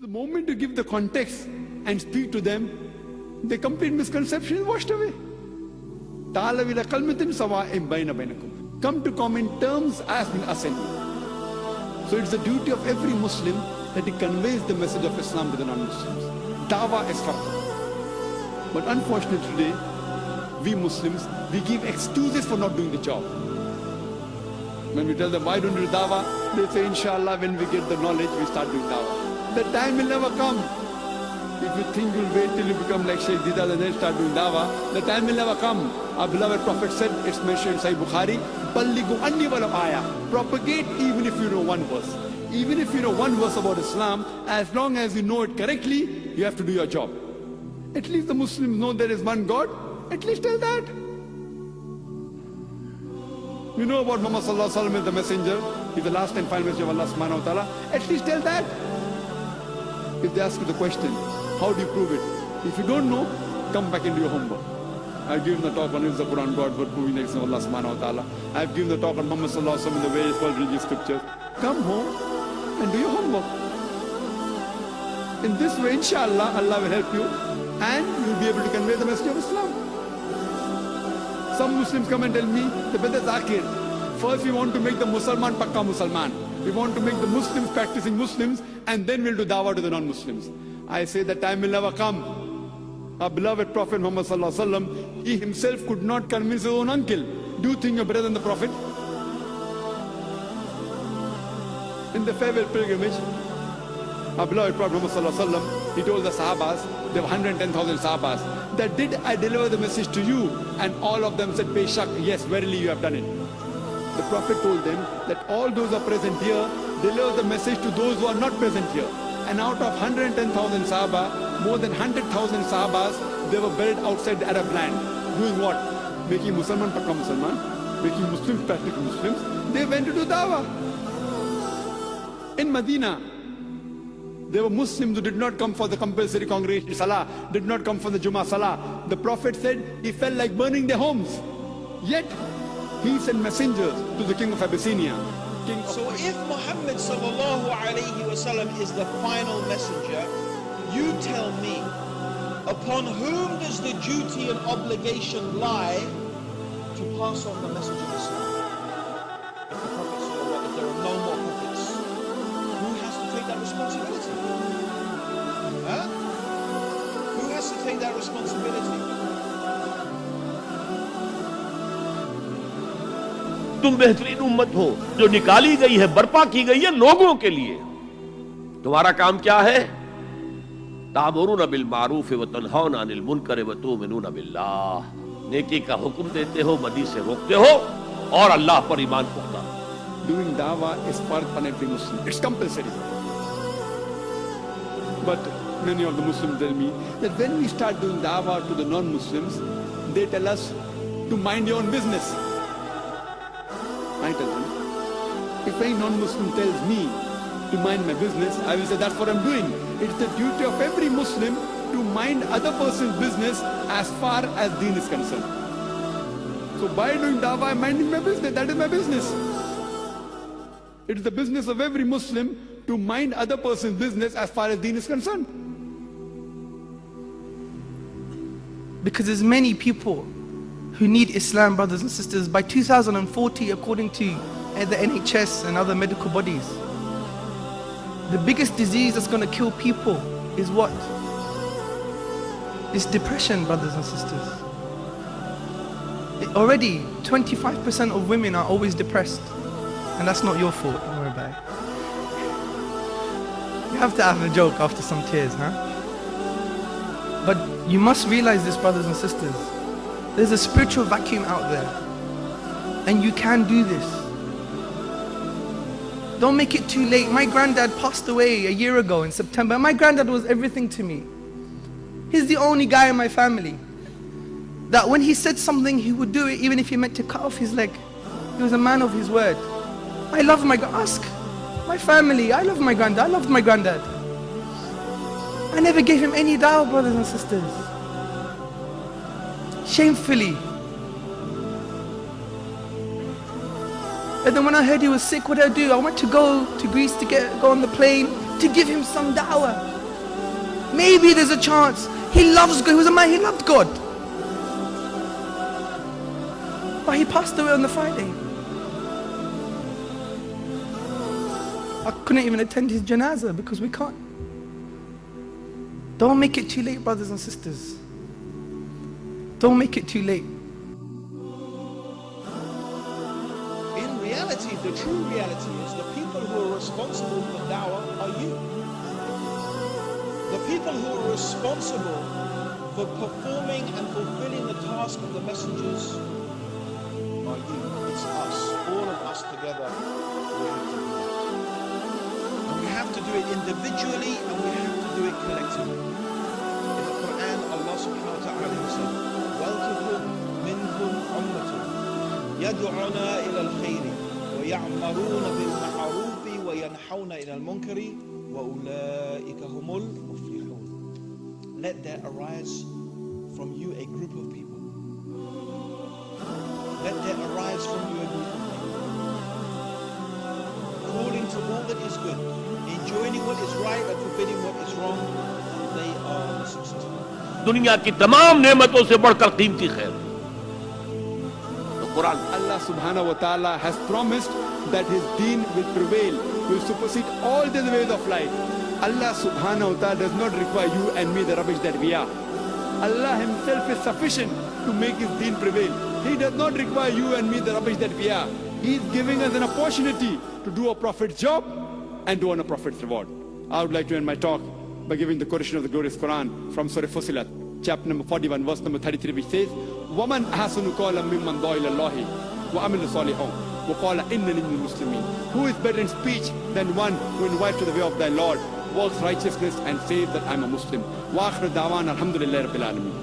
The moment you give the context and speak to them, the complete misconception is washed away. Come to common terms as in assembly. So it's the duty of every Muslim that he conveys the message of Islam to the non-Muslims. Dawah is farz. But unfortunately today, we Muslims, we give excuses for not doing the job. When we tell them, why don't you do dawah? They say, inshallah, when we get the knowledge, we start doing dawah. The time will never come. If you think you'll wait till you become like Shaykh Dida and then start doing dawah, the time will never come. Our beloved Prophet said, it's mentioned in Sahih Bukhari, Ballighu anni walau ayah. Propagate even if you know one verse. Even if you know one verse about Islam, as long as you know it correctly, you have to do your job. At least the Muslims know there is one God. At least tell that. You know about Muhammad sallallahu alaihi wasallam is the messenger. He's the last and final messenger of Allah subhanahu wa ta'ala. At least tell that. If they ask you the question, how do you prove it? If you don't know, come back and do your homework. I've given the talk on is the Quran God for proving the existence of Allah subhanahu wa ta'ala. I've given the talk on Muhammad sallallahu alaihi wasallam in the various world religious scriptures. Come home and do your homework. In this way, inshallah, Allah will help you and you'll be able to convey the message of Islam. Some Muslims come and tell me, the brother Zakir, first we want to make the Musalman Pakka Musalman. We want to make the Muslims practicing Muslims and then we'll do dawah to the non-Muslims. I say the time will never come. Our beloved Prophet Muhammad sallallahu alaihi wasallam, he himself could not convince his own uncle. Do you think you're better than the Prophet? In the farewell pilgrimage, our beloved Prophet Muhammad sallallahu alaihi wasallam, he told the Sahabas, there were 110,000 Sahabas, that did I deliver the message to you? And all of them said, Peshak, yes, verily you have done it. The Prophet told them that all those who are present here, deliver the message to those who are not present here. And out of 110,000 Sahaba, more than 100,000 Sahabas, they were buried outside the Arab land. Doing what? Making Musalman Pakka Musalman, making Muslims practice Muslims. They went to do dawah. In Medina, there were Muslims who did not come for the compulsory congregation Salah, did not come for the Jummah Salah. The Prophet said he felt like burning their homes. Yet, he sent messengers to the king of Abyssinia. So if Muhammad sallallahu alayhi wasallam is the final messenger, you tell me, upon whom does the duty and obligation lie to pass on the message of Islam? If the prophets are what, if there are no more prophets, who has to take that responsibility? Huh? Who has to take that responsibility? तुम बेहतरीन उम्मत हो जो निकाली गई है, बर्पा की गई है लोगों के लिए। तुम्हारा काम क्या है? तामुरूना बिल मारूफ व तनहौना अनिल मुनकर व तुमिनूना बिल्लाह। नेकी का हुक्म देते हो, बदी से रोकते हो और अल्लाह पर ईमान पुख्ता। Doing dawah is part of every Muslim. It's compulsory. But many of the Muslims tell me that when we start doing dawah to the non-Muslims, they tell us to mind your own business. I tell them, if any non-Muslim tells me to mind my business, I will say that's what I'm doing. It's the duty of every Muslim to mind other person's business as far as deen is concerned. So by doing dawah, I'm minding my business. That is my business. It is the business of every Muslim to mind other person's business as far as deen is concerned. Because there's many people who need Islam, brothers and sisters. By 2040, according to the NHS and other medical bodies, the biggest disease that's going to kill people is what? It's depression, brothers and sisters. Already, 25% of women are always depressed. And that's not your fault, don't worry about it. You have to have a joke after some tears, huh? But you must realize this, brothers and sisters. There's a spiritual vacuum out there. And you can do this. Don't make it too late. My granddad passed away a year ago in September. My granddad was everything to me. He's the only guy in my family that when he said something, he would do it even if he meant to cut off his leg. He was a man of his word. I love my, ask my family, I love my granddad, I loved my granddad. I never gave him any dawah, brothers and sisters. Shamefully. And then when I heard he was sick, what did I do? I went to go to Greece to go on the plane to give him some dawah. Maybe there's a chance. He loves God. He was a man, he loved God. But he passed away on the Friday. I couldn't even attend his janazah because we can't. Don't make it too late, brothers and sisters. Don't make it too late. In reality, the true reality is the people who are responsible for dawah are you. The people who are responsible for performing and fulfilling the task of the messengers are you. It's us, all of us together. We have to do it individually and we have to do it collectively. In the Quran, Allah subhanahu wa ta'ala said, وَلْتَكُنْ مِنْكُمْ أُمَّةٌ يَدْعُونَ إِلَى الْخَيْرِ وَيَعْمَرُونَ بِالْمَعْرُوفِ وَيَنْحَوْنَ إِلَى الْمُنْكَرِ وَأُولَٰئِكَ هُمُ الْمُفْلِحُونَ. Let there arise from you a group of people. Let there arise from you a group of people. Calling to all that is good, enjoining what is right and forbidding what is wrong, they are the successful. दुनिया की तमाम नेमतों से बढ़कर कीमती खैर तो Quran Allah subhanahu wa ta'ala has promised that his deen will prevail, will supersede all the ways of life. Allah subhanahu wa ta'ala does not require you and me the rubbish that we are. Allah himself is sufficient to make his deen prevail. He does not require you and me the rubbish that we are. He is giving us an opportunity to do a prophet's job and to earn a prophet's reward. I would like to end my talk by giving the quotation of the glorious Quran from Surah Fussilat, chapter number 41, verse number 33, which says, وَمَنْ أَحْسَنُ قَوْلًا مِمَّنْ دَعَا إِلَى اللَّهِ وَعَمِلَ صَالِحًا وَقَالَ إِنَّنِي مِنَ الْمُسْلِمِينَ. Who is better in speech than one who invites to the way of thy Lord, works righteousness and says that I am a Muslim. وَآخِرُ دَعْوَانَا الْحَمْدُ لِلَّهِ رَبِّ الْعَالَمِينَ.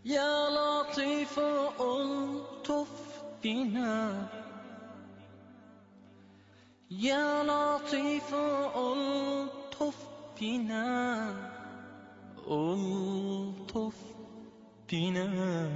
يا لطيف ألطف بنا يا لطيف ألطف بنا ألطف بنا